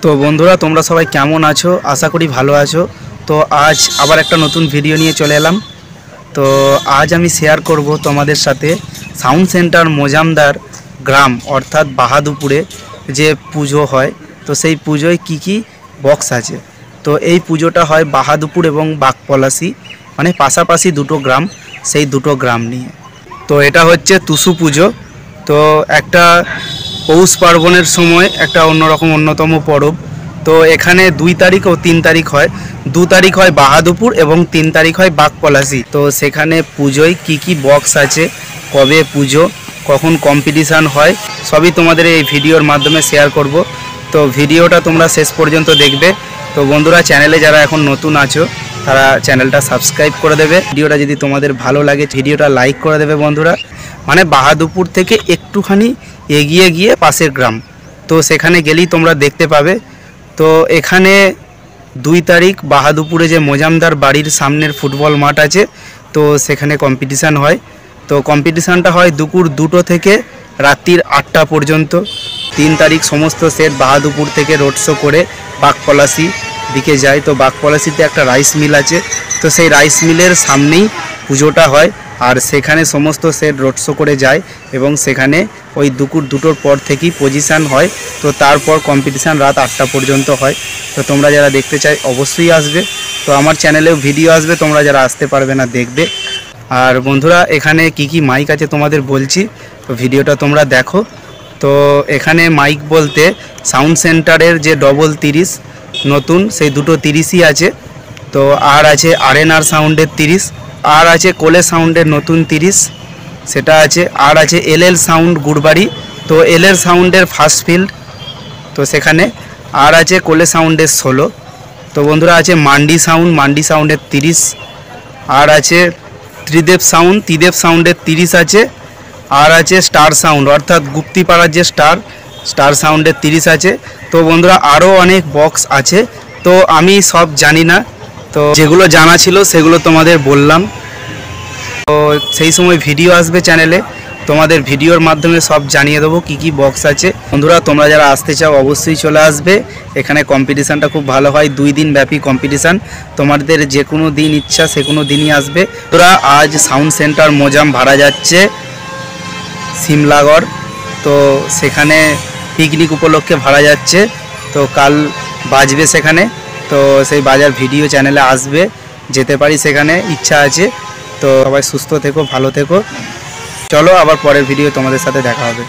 তো বন্ধুরা তোমরা সবাই কেমন আছো? আশা করি ভালো আছো। তো আজ আবার একটা নতুন ভিডিও নিয়ে চলে এলাম। তো আজ আমি শেয়ার করব তোমাদের সাথে সাউন্ড সেন্টার মজামদার গ্রাম অর্থাৎ বাহাদুরপুরে যে পুজো হয়, তো সেই পুজোয় কি কি বক্স আছে। তো এই পুজোটা হয় বাহাদুরপুর এবং বাগপলাশি, মানে পাশাপাশি দুটো গ্রাম, সেই দুটো গ্রাম নিয়ে। তো এটা হচ্ছে টুসু পুজো। তো একটা পৌষ পার্বণের সময় একটা অন্যরকম অন্যতম পরব। তো এখানে 2 তারিখ ও 3 তারিখ হয়। 2 তারিখ হয় বাহাদুরপুর এবং 3 তারিখ হয় বাগপলাশি। তো সেখানে পুজোয় কি কি বক্স আছে, কবে পুজো, কখন কম্পিটিশান হয়, সবই তোমাদের এই ভিডিওর মাধ্যমে শেয়ার করব। তো ভিডিওটা তোমরা শেষ পর্যন্ত দেখবে। তো বন্ধুরা, চ্যানেলে যারা এখন নতুন আছো তারা চ্যানেলটা সাবস্ক্রাইব করে দেবে। ভিডিওটা যদি তোমাদের ভালো লাগে ভিডিওটা লাইক করে দেবে বন্ধুরা। মানে বাহাদুরপুর থেকে একটুখানি এগিয়ে গিয়ে পাশের গ্রাম, তো সেখানে গেলেই তোমরা দেখতে পাবে। তো এখানে 2 তারিখ বাহাদুরপুরে যে মজামদার বাড়ির সামনের ফুটবল মাঠ আছে, তো সেখানে কম্পিটিশান হয়। তো কম্পিটিশানটা হয় দুপুর 2টো থেকে রাত্রির 8টা পর্যন্ত। 3 তারিখ সমস্ত সেট বাহাদুরপুর থেকে রোড শো করে বাগপলাশি দিকে যায়। তো বাগপলাশিতে একটা রাইস মিল আছে, তো সেই রাইস মিলের সামনেই পুজোটা হয়। আর সেখানে সমস্ত সেট রোড শো করে যায় এবং সেখানে ওই দুপুর 2টোর পর থেকেই পজিশান হয়। তো তারপর কম্পিটিশান রাত 8টা পর্যন্ত হয়। তো তোমরা যারা দেখতে চাই অবশ্যই আসবে। তো আমার চ্যানেলেও ভিডিও আসবে, তোমরা যারা আসতে পারবে না দেখবে। আর বন্ধুরা, এখানে কি কি মাইক আছে তোমাদের বলছি, তো ভিডিওটা তোমরা দেখো। তো এখানে মাইক বলতে সাউন্ড সেন্টারের যে ডবল 30 নতুন, সেই দুটো 30ই আছে। তো আর আছে আরএনআর সাউন্ডের 30, আর আছে কোলে সাউন্ডের নতুন 30, সেটা আছে। আর আছে এলএল সাউন্ড গুড়বাড়ি, তো এলএল সাউন্ডের ফার্স্ট ফিল্ড, তো সেখানে। আর আছে কোলে সাউন্ডের 16। তো বন্ধুরা, আছে মান্ডি সাউন্ডের 30। আর আছে ত্রিদেব সাউন্ডের 30 আছে। আর আছে স্টার সাউন্ড অর্থাৎ গুপ্তিপাড়ার যে স্টার সাউন্ডের 30 আছে। তো বন্ধুরা, আরও অনেক বক্স আছে, তো আমি সব জানি না, তো যেগুলো জানা ছিল সেগুলো তোমাদের বললাম। তো সেই সময় ভিডিও আসবে চ্যানেলে, তোমাদের ভিডিওর মাধ্যমে সব জানিয়ে দেবো কী কী বক্স আছে। বন্ধুরা, তোমরা যারা আসতে চাও অবশ্যই চলে আসবে। এখানে কম্পিটিশানটা খুব ভালো হয়, 2 দিন ব্যাপী কম্পিটিশান। তোমাদের যে কোনো দিন ইচ্ছা সে কোনো দিনই আসবে। তোরা আজ সাউন্ড সেন্টার মোজাম ভাড়া যাচ্ছে সিমলাগড়, তো সেখানে পিকনিক উপলক্ষে ভাড়া যাচ্ছে। তো কাল বাজবে সেখানে, তো সেই বাজার ভিডিও চ্যানেলে আসবে। যেতে পারি সেখানে, ইচ্ছা আছে। তো সবাই সুস্থ থেকো, ভালো থেকো। চলো আবার পরের ভিডিও তোমাদের সাথে দেখা হবে।